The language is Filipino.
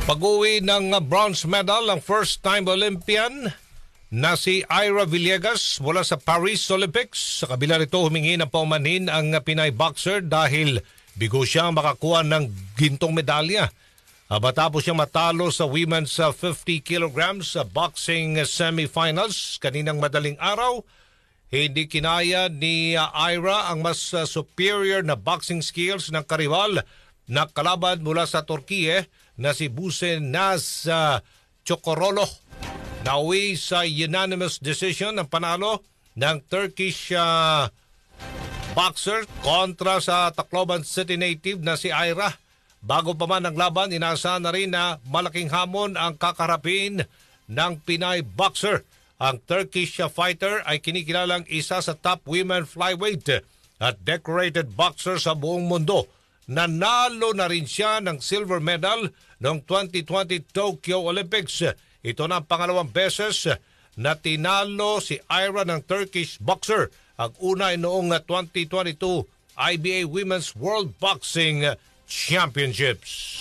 Pag-uwi ng bronze medal ang first-time Olympian na si Ira Villegas mula sa Paris Olympics. Sa kabila nito, humingi ng paumanhin ang Pinay boxer dahil bigo siyang makakuha ng gintong medalya. Matapos siyang matalo sa women's 50 kilograms boxing semifinals kaninang madaling araw, hindi kinaya ni Ira ang mas superior na boxing skills ng kariwal na kalaban mula sa Turkiye na si Buse Naz Chokorolo. Nauwi sa unanimous decision ang panalo ng Turkish boxer kontra sa Tacloban City native na si Ira. Bago pa man ang laban, inaasahan na rin na malaking hamon ang kakarapin ng Pinay boxer. Ang Turkish fighter ay kinikilalang isa sa top women flyweight at decorated boxer sa buong mundo. Nanalo na rin siya ng silver medal noong 2020 Tokyo Olympics. Ito na ang pangalawang beses na tinalo si Ira ng Turkish boxer. Ang una ay noong 2022 IBA Women's World Boxing Championships.